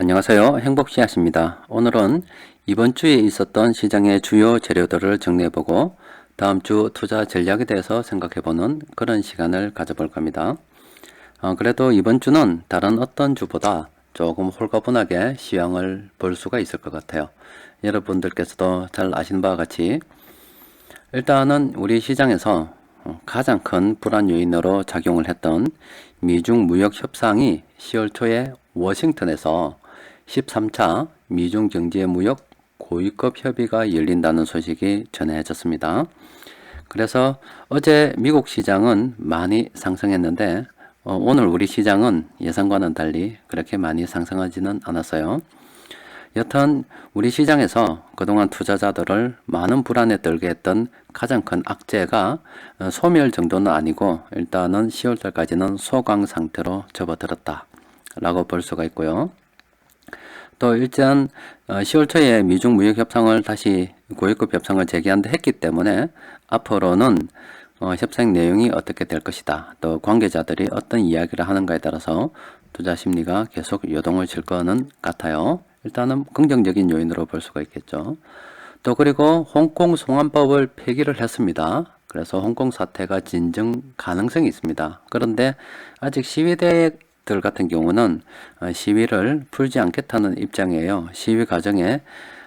안녕하세요. 행복씨앗입니다. 오늘은 이번 주에 있었던 시장의 주요 재료들을 정리해보고 다음 주 투자 전략에 대해서 생각해보는 그런 시간을 가져볼 겁니다. 그래도 이번 주는 다른 어떤 주보다 조금 홀가분하게 시황을 볼 수가 있을 것 같아요. 여러분들께서도 잘 아시는 바와 같이 일단은 우리 시장에서 가장 큰 불안 요인으로 작용을 했던 미중 무역 협상이 10월 초에 워싱턴에서 13차 미중 경제 무역 고위급 협의가 열린다는 소식이 전해졌습니다. 그래서 어제 미국 시장은 많이 상승했는데 오늘 우리 시장은 예상과는 달리 그렇게 많이 상승하지는 않았어요. 여튼 우리 시장에서 그동안 투자자들을 많은 불안에 떨게 했던 가장 큰 악재가 소멸 정도는 아니고 일단은 10월달까지는 소강 상태로 접어들었다 라고 볼 수가 있고요. 또 일단 10월 초에 미중 무역 협상을 다시 고위급 협상을 재개한다 했기 때문에 앞으로는 협상 내용이 어떻게 될 것이다. 또 관계자들이 어떤 이야기를 하는가에 따라서 투자 심리가 계속 요동을 칠 거는 같아요. 일단은 긍정적인 요인으로 볼 수가 있겠죠. 또 그리고 홍콩 송환법을 폐기를 했습니다. 그래서 홍콩 사태가 진정 가능성이 있습니다. 그런데 아직 시위대들 같은 경우는 시위를 풀지 않겠다는 입장이에요. 시위 과정에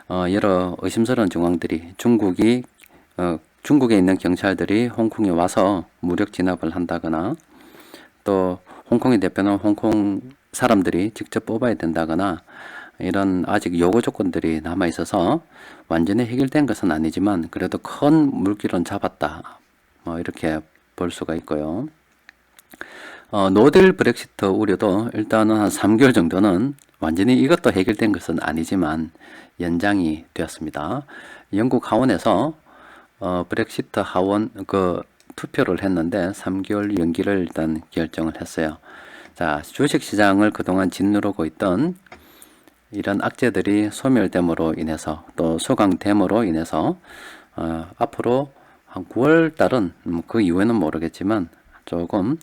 여러 의심스러운 정황들이 중국에 있는 경찰들이 홍콩에 와서 무력 진압을 한다거나 또 홍콩의 대표는 홍콩 사람들이 직접 뽑아야 된다거나 이런 아직 요구 조건들이 남아 있어서 완전히 해결된 것은 아니지만 그래도 큰 물길은 잡았다. 이렇게 볼 수가 있고요. 노딜 브렉시트 우려도 일단은 한 3개월 정도는 완전히 이것도 해결된 것은 아니지만 연장이 되었습니다. 영국 하원에서 브렉시트 하원 투표를 했는데 3개월 연기를 일단 결정을 했어요. 자, 주식시장을 그동안 짓누르고 있던 이런 악재들이 소멸됨으로 인해서 또 소강됨으로 인해서 앞으로 한 9월 달은 그 이후에는 모르겠지만 조금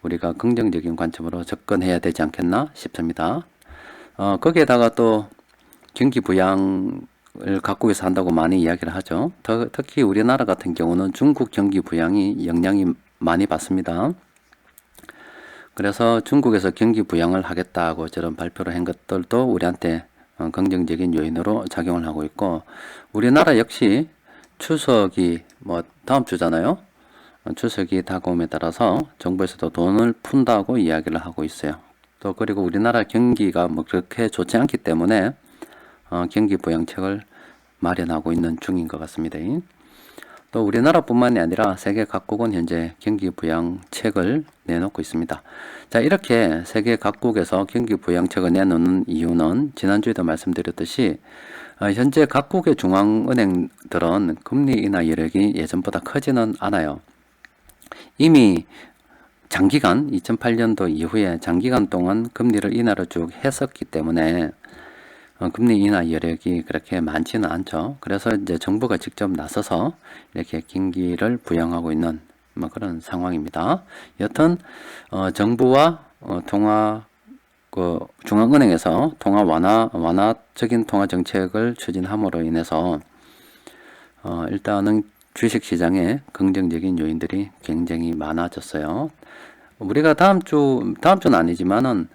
우리가 긍정적인 관점으로 접근해야 되지 않겠나 싶습니다. 거기에다가 또 경기 부양을 각국에서 한다고 많이 이야기를 하죠. 특히 우리나라 같은 경우는 중국 경기 부양이 영향이 많이 받습니다. 그래서 중국에서 경기 부양을 하겠다고 저런 발표를 한 것들도 우리한테 긍정적인 요인으로 작용을 하고 있고, 우리나라 역시 추석이 다음 주잖아요. 추석이 다가옴에 따라서 정부에서도 돈을 푼다고 이야기를 하고 있어요. 또 그리고 우리나라 경기가 그렇게 좋지 않기 때문에 경기 부양책을 마련하고 있는 중인 것 같습니다. 또 우리나라뿐만이 아니라 세계 각국은 현재 경기 부양책을 내놓고 있습니다. 자, 이렇게 세계 각국에서 경기 부양책을 내놓는 이유는 지난주에도 말씀드렸듯이 현재 각국의 중앙은행들은 금리 인하 여력이 예전보다 크지는 않아요. 이미 장기간 2008년도 이후에 장기간 동안 금리를 인하를 쭉 했었기 때문에 금리 인하 여력이 그렇게 많지는 않죠. 그래서 이제 정부가 직접 나서서 이렇게 경기를 부양하고 있는 그런 상황입니다. 여튼 정부와 중앙은행에서 완화적인 통화 정책을 추진함으로 인해서 일단은 주식시장에 긍정적인 요인들이 굉장히 많아졌어요. 우리가 다음 주는 아니지만은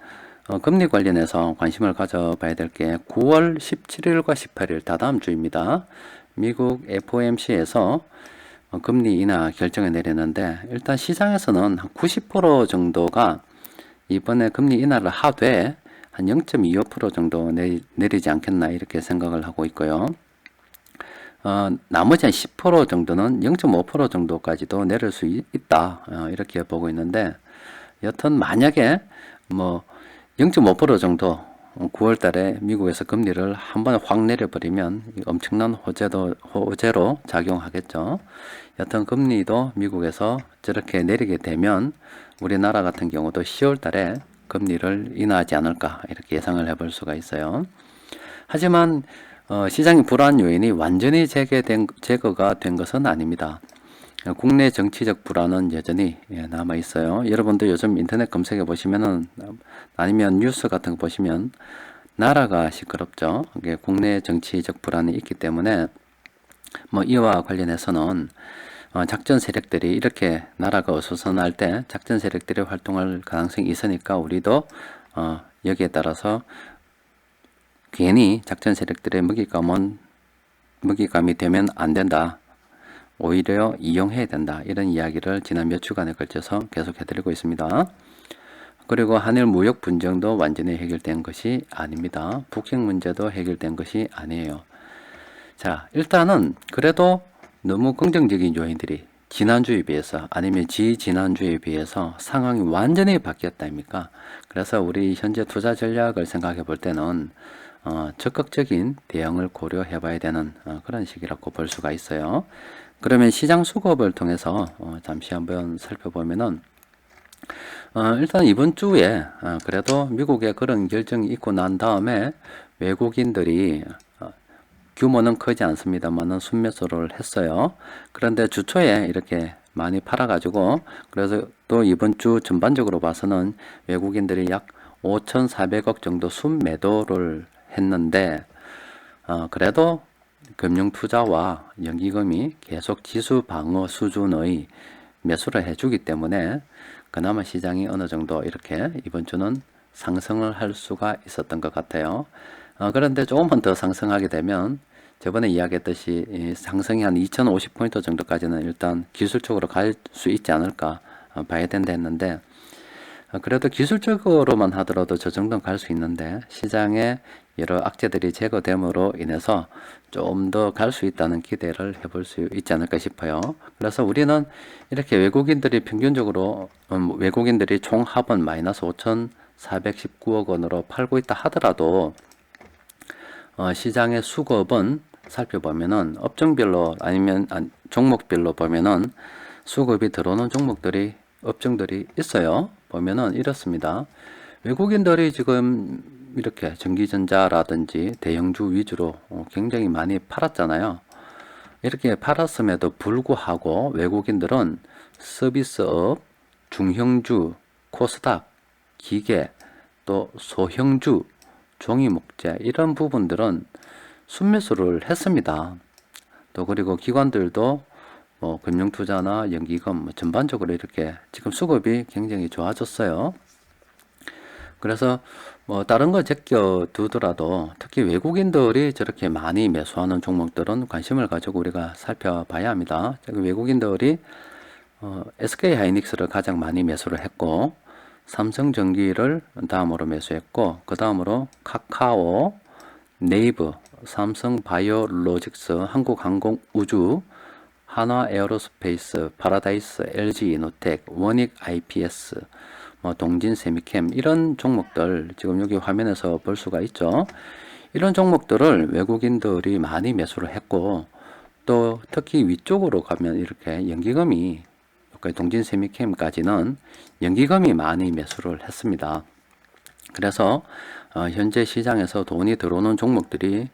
금리 관련해서 관심을 가져봐야 될 게 9월 17일과 18일 다다음 주입니다. 미국 FOMC에서 금리 인하 결정을 내렸는데 일단 시장에서는 한 90% 정도가 이번에 금리 인하를 하되 한 0.25% 정도 내리지 않겠나 이렇게 생각을 하고 있고요. 나머지 한 10% 정도는 0.5% 정도까지도 내릴 수 있다 이렇게 보고 있는데, 여튼 만약에 0.5% 정도 9월 달에 미국에서 금리를 한 번에 확 내려버리면 엄청난 호재로 작용하겠죠. 여튼 금리도 미국에서 저렇게 내리게 되면 우리나라 같은 경우도 10월 달에 금리를 인하하지 않을까 이렇게 예상을 해볼 수가 있어요. 하지만 시장의 불안 요인이 완전히 제거가 된 것은 아닙니다. 국내 정치적 불안은 여전히 남아 있어요. 여러분도 요즘 인터넷 검색해 보시면은 아니면 뉴스 같은 거 보시면 나라가 시끄럽죠. 이게 국내 정치적 불안이 있기 때문에 뭐 이와 관련해서는 작전 세력들이 이렇게 나라가 어수선할 때 작전 세력들이 활동할 가능성이 있으니까 우리도 여기에 따라서 괜히 작전 세력들의 먹잇감이 되면 안 된다. 오히려 이용해야 된다. 이런 이야기를 지난 몇 주간에 걸쳐서 계속 해드리고 있습니다. 그리고 한일 무역 분쟁도 완전히 해결된 것이 아닙니다. 북핵 문제도 해결된 것이 아니에요. 자, 일단은 그래도 너무 긍정적인 요인들이 지난주에 비해서 아니면 지난주에 비해서 상황이 완전히 바뀌었다 아닙니까? 그래서 우리 현재 투자 전략을 생각해 볼 때는 적극적인 대응을 고려해 봐야 되는 그런 시기라고 볼 수가 있어요. 그러면 시장 수급을 통해서 잠시 한번 살펴보면은 일단 이번 주에 그래도 미국의 그런 결정이 있고 난 다음에 외국인들이 규모는 크지 않습니다만은 순매수를 했어요. 그런데 주 초에 이렇게 많이 팔아가지고 그래서 또 이번 주 전반적으로 봐서는 외국인들이 약 5,400억 정도 순매도를 했는데 그래도 금융투자와 연기금이 계속 지수 방어 수준의 매수를 해주기 때문에 그나마 시장이 어느 정도 이렇게 이번 주는 상승을 할 수가 있었던 것 같아요. 그런데 조금만 더 상승하게 되면 저번에 이야기했듯이 상승이 한 2050포인트 정도까지는 일단 기술적으로 갈 수 있지 않을까 봐야 된다 했는데 그래도 기술적으로만 하더라도 저 정도는 갈 수 있는데 시장에 여러 악재들이 제거됨으로 인해서 좀 더 갈 수 있다는 기대를 해볼 수 있지 않을까 싶어요. 그래서 우리는 이렇게 외국인들이 평균적으로 외국인들이 총 합은 마이너스 5,419억 원으로 팔고 있다 하더라도 시장의 수급은 살펴보면은 업종별로 아니면 종목별로 보면은 수급이 들어오는 종목들이 업종들이 있어요. 보면은 이렇습니다. 외국인들이 지금 이렇게 전기전자라든지 대형주 위주로 굉장히 많이 팔았잖아요. 이렇게 팔았음에도 불구하고 외국인들은 서비스업, 중형주, 코스닥, 기계, 또 소형주, 종이목재 이런 부분들은 순매수를 했습니다. 또 그리고 기관들도 뭐 금융투자나 연기금 전반적으로 이렇게 지금 수급이 굉장히 좋아졌어요. 그래서 뭐 다른 거 제껴 두더라도 특히 외국인들이 저렇게 많이 매수하는 종목들은 관심을 가지고 우리가 살펴봐야 합니다. 외국인들이 SK 하이닉스를 가장 많이 매수를 했고 삼성전기를 다음으로 매수했고 그 다음으로 카카오, 네이버, 삼성바이오로직스, 한국항공우주, 한화에어로스페이스, 파라다이스, LG이노텍, 원익 IPS, 동진세미캠 이런 종목들 지금 여기 화면에서 볼 수가 있죠. 이런 종목들을 외국인들이 많이 매수를 했고 또 특히 위쪽으로 가면 이렇게 연기금이 동진세미캠까지는 연기금이 많이 매수를 했습니다. 그래서 현재 시장에서 돈이 들어오는 종목들이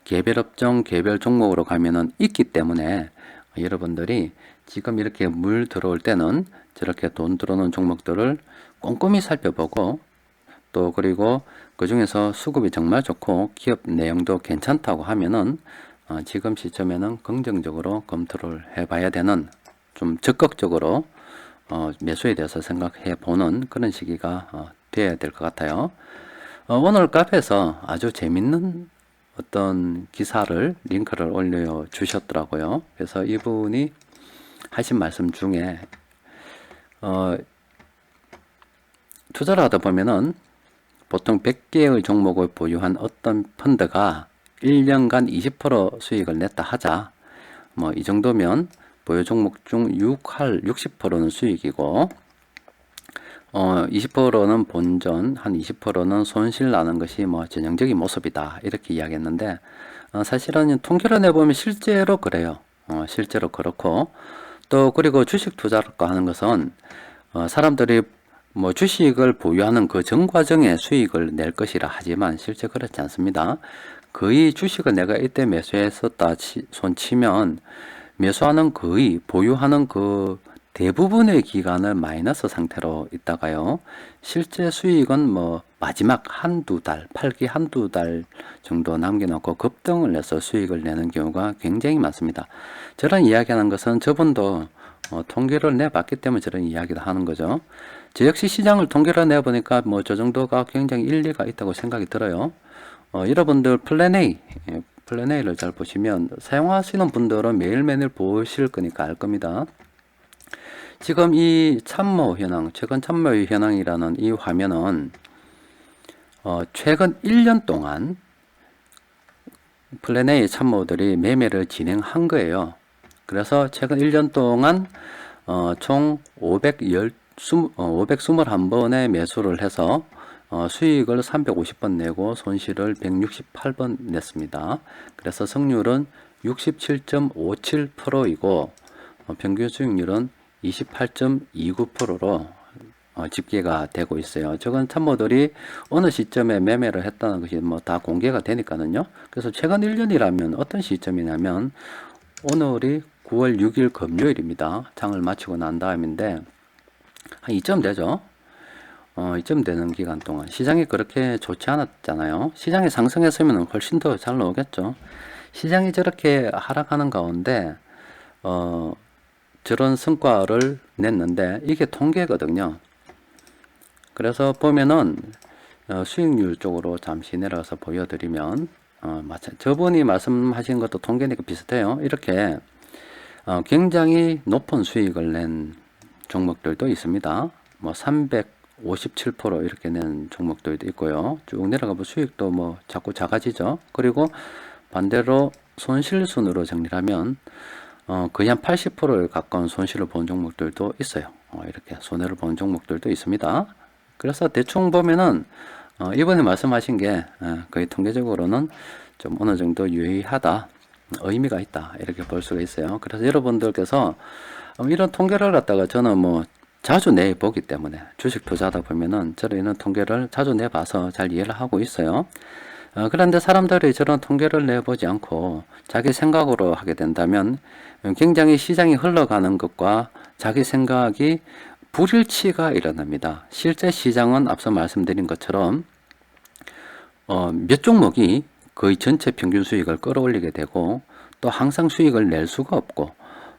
개별 업종, 개별 종목으로 가면은 있기 때문에 여러분들이 지금 이렇게 물 들어올 때는 저렇게 돈 들어오는 종목들을 꼼꼼히 살펴보고 또 그리고 그 중에서 수급이 정말 좋고 기업 내용도 괜찮다고 하면은 지금 시점에는 긍정적으로 검토를 해봐야 되는 좀 적극적으로 매수에 대해서 생각해 보는 그런 시기가 되어야 될 것 같아요. 오늘 카페에서 아주 재밌는 어떤 기사를 링크를 올려 주셨더라고요. 그래서 이분이 하신 말씀 중에 투자를 하다 보면은 보통 100개의 종목을 보유한 어떤 펀드가 1년간 20% 수익을 냈다 하자. 뭐 이 정도면 보유 종목 중 60%는 수익이고 20%는 본전, 한 20%는 손실 나는 것이 뭐 전형적인 모습이다. 이렇게 이야기했는데 사실은 통계를 내보면 실제로 그래요. 실제로 그렇고 또 그리고 주식 투자를 하는 것은 사람들이 뭐 주식을 보유하는 그 전 과정에 수익을 낼 것이라 하지만 실제 그렇지 않습니다. 거의 주식을 내가 이때 매수했었다 손 치면 매수하는 거의 보유하는 그 대부분의 기간을 마이너스 상태로 있다가요. 실제 수익은 뭐 마지막 한두 달, 팔기 한두 달 정도 남겨놓고 급등을 해서 수익을 내는 경우가 굉장히 많습니다. 저런 이야기하는 것은 저분도 통계를 내봤기 때문에 저런 이야기를 하는 거죠. 저 역시 시장을 통계를 내보니까 뭐 저 정도가 굉장히 일리가 있다고 생각이 들어요. 여러분들 플랜 A, 플랜 A를 잘 보시면 사용하시는 분들은 매일매일 보실 거니까 알 겁니다. 지금 이 참모 현황, 최근 참모 현황이라는 이 화면은 최근 1년 동안 플랜 A 참모들이 매매를 진행한 거예요. 그래서 최근 1년 동안 총 521번의 매수를 해서 수익을 350번 내고 손실을 168번 냈습니다. 그래서 승률은 67.57%이고 평균 수익률은 28.29%로 집계가 되고 있어요. 저건 참모들이 어느 시점에 매매를 했다는 것이 뭐 다 공개가 되니까는요. 그래서 최근 1년이라면 어떤 시점이냐면 오늘이 9월 6일 금요일입니다. 장을 마치고 난 다음인데 한 이쯤 되죠. 이쯤 되는 기간 동안 시장이 그렇게 좋지 않았잖아요. 시장이 상승했으면 훨씬 더 잘 나오겠죠. 시장이 저렇게 하락하는 가운데 저런 성과를 냈는데 이게 통계거든요. 그래서 보면은 수익률 쪽으로 잠시 내려가서 보여드리면 저분이 말씀하신 것도 통계니까 비슷해요. 이렇게 굉장히 높은 수익을 낸 종목들도 있습니다. 뭐 357% 이렇게 낸 종목들도 있고요. 쭉 내려가 보면 수익도 뭐 자꾸 작아지죠. 그리고 반대로 손실순으로 정리를 하면 거의 한 80%에 가까운 손실을 본 종목들도 있어요. 이렇게 손해를 본 종목들도 있습니다. 그래서 대충 보면은 이번에 말씀하신 게 거의 통계적으로는 좀 어느 정도 유의하다, 의미가 있다 이렇게 볼 수가 있어요. 그래서 여러분들께서 이런 통계를 갖다가 저는 뭐 자주 내보기 때문에 주식 투자하다 보면은 저는 이런 통계를 자주 내봐서 잘 이해를 하고 있어요. 그런데 사람들이 저런 통계를 내보지 않고 자기 생각으로 하게 된다면 굉장히 시장이 흘러가는 것과 자기 생각이 불일치가 일어납니다. 실제 시장은 앞서 말씀드린 것처럼 몇 종목이 거의 전체 평균 수익을 끌어올리게 되고 또 항상 수익을 낼 수가 없고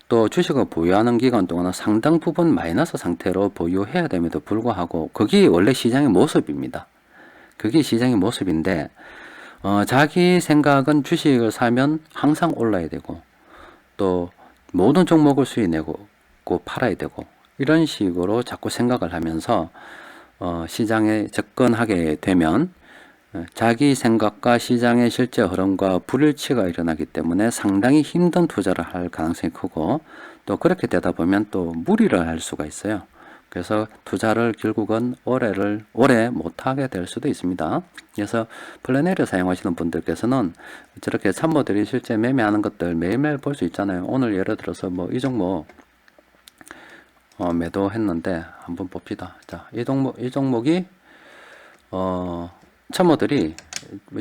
또 주식을 보유하는 기간 동안은 상당 부분 마이너스 상태로 보유해야 됨에도 불구하고 그게 원래 시장의 모습입니다. 그게 시장의 모습인데 자기 생각은 주식을 사면 항상 올라야 되고 또 모든 종목을 수익 내고 팔아야 되고 이런 식으로 자꾸 생각을 하면서 시장에 접근하게 되면 자기 생각과 시장의 실제 흐름과 불일치가 일어나기 때문에 상당히 힘든 투자를 할 가능성이 크고 또 그렇게 되다 보면 또 무리를 할 수가 있어요. 그래서 투자를 결국은 오래 못하게 될 수도 있습니다. 그래서 플래너를 사용하시는 분들께서는 저렇게 참모들이 실제 매매하는 것들 매일매일 볼 수 있잖아요. 오늘 예를 들어서 뭐 이 종목 매도했는데 한번 봅시다. 자, 이 종목이 참모들이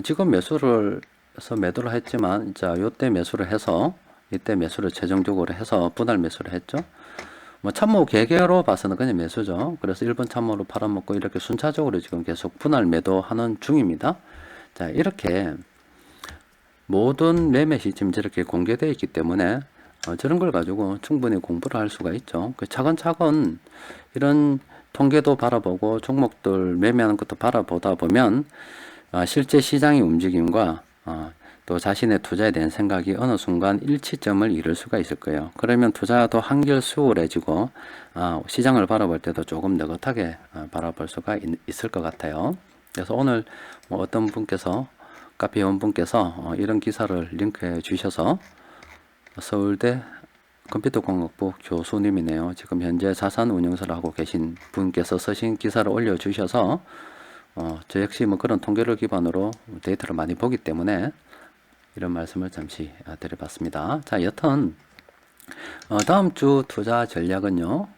지금 매수를 해서 매도를 했지만 자, 요때 매수를 해서 이때 매수를 최종적으로 해서 분할 매수를 했죠. 뭐 참모 개개로 봐서는 그냥 매수죠. 그래서 1번 참모로 팔아먹고 이렇게 순차적으로 지금 계속 분할 매도하는 중입니다. 자, 이렇게 모든 매매 시점이 저렇게 공개되어 있기 때문에 저런 걸 가지고 충분히 공부를 할 수가 있죠. 차근차근 이런 통계도 바라보고 종목들 매매하는 것도 바라보다 보면 실제 시장의 움직임과 또 자신의 투자에 대한 생각이 어느 순간 일치점을 이룰 수가 있을 거예요. 그러면 투자도 한결 수월해지고 시장을 바라볼 때도 조금 느긋하게 바라볼 수가 있을 것 같아요. 그래서 오늘 뭐 어떤 분께서 카페 회원분께서 이런 기사를 링크해 주셔서 서울대 컴퓨터공학부 교수님이네요. 지금 현재 자산운용사를 하고 계신 분께서 쓰신 기사를 올려주셔서 저 역시 뭐 그런 통계를 기반으로 데이터를 많이 보기 때문에 이런 말씀을 잠시 드려봤습니다. 자, 여튼 다음 주 투자 전략은요,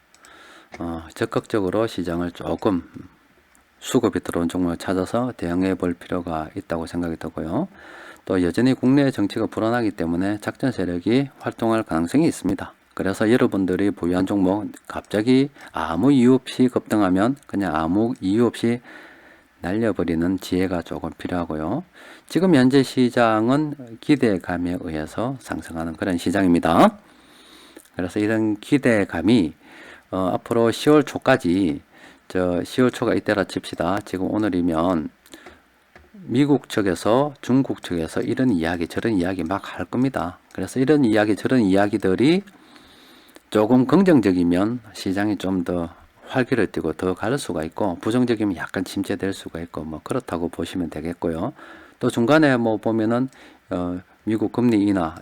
적극적으로 시장을 조금 수급이 들어온 종목을 찾아서 대응해 볼 필요가 있다고 생각이 들고요. 또 여전히 국내 정치가 불안하기 때문에 작전 세력이 활동할 가능성이 있습니다. 그래서 여러분들이 보유한 종목 갑자기 아무 이유 없이 급등하면 그냥 아무 이유 없이 날려버리는 지혜가 조금 필요하고요. 지금 현재 시장은 기대감에 의해서 상승하는 그런 시장입니다. 그래서 이런 기대감이 앞으로 10월 초까지 10월 초가 이때라 칩시다. 지금 오늘이면 미국 측에서 중국 측에서 이런 이야기 저런 이야기 막 할 겁니다. 그래서 이런 이야기 저런 이야기들이 조금 긍정적이면 시장이 좀 더 활기를 띠고 더 갈 수가 있고, 부정적이면 약간 침체될 수가 있고, 뭐 그렇다고 보시면 되겠고요. 또 중간에 뭐 보면은 미국 금리 인하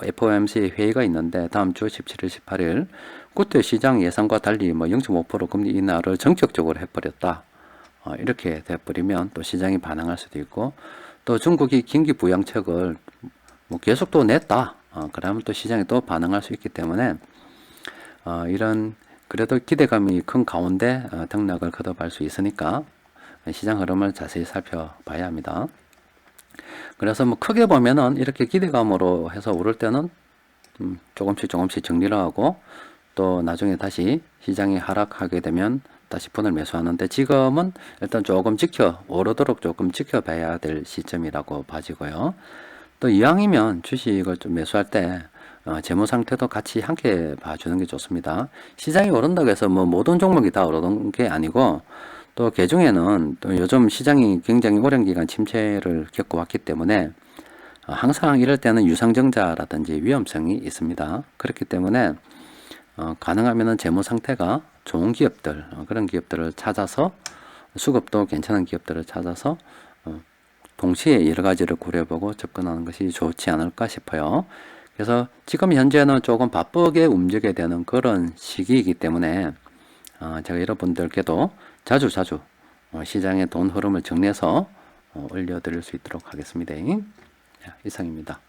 FOMC 회의가 있는데 다음 주 17일, 18일 그때 시장 예상과 달리 뭐 0.5% 금리 인하를 전격적으로 해버렸다. 이렇게 돼버리면 또 시장이 반응할 수도 있고, 또 중국이 긴기 부양책을 뭐 계속 또 냈다. 그러면 또 시장이 또 반응할 수 있기 때문에 이런 그래도 기대감이 큰 가운데 등락을 거듭할 수 있으니까 시장 흐름을 자세히 살펴봐야 합니다. 그래서 뭐 크게 보면은 이렇게 기대감으로 해서 오를 때는 조금씩 정리를 하고, 또 나중에 다시 시장이 하락하게 되면 다시 분을 매수하는데, 지금은 일단 조금 오르도록 조금 지켜봐야 될 시점이라고 봐지고요. 또 이왕이면 주식을 좀 매수할 때 재무 상태도 같이 함께 봐주는 게 좋습니다. 시장이 오른다고 해서 뭐 모든 종목이 다 오르는 게 아니고, 또 개중에는 또 요즘 시장이 굉장히 오랜 기간 침체를 겪어왔기 때문에 항상 이럴 때는 유상증자라든지 위험성이 있습니다. 그렇기 때문에 가능하면은 재무 상태가 좋은 기업들, 그런 기업들을 찾아서, 수급도 괜찮은 기업들을 찾아서 동시에 여러 가지를 고려해보고 접근하는 것이 좋지 않을까 싶어요. 그래서 지금 현재는 조금 바쁘게 움직여야 되는 그런 시기이기 때문에 제가 여러분들께도 자주 시장의 돈 흐름을 정리해서 올려드릴 수 있도록 하겠습니다. 이상입니다.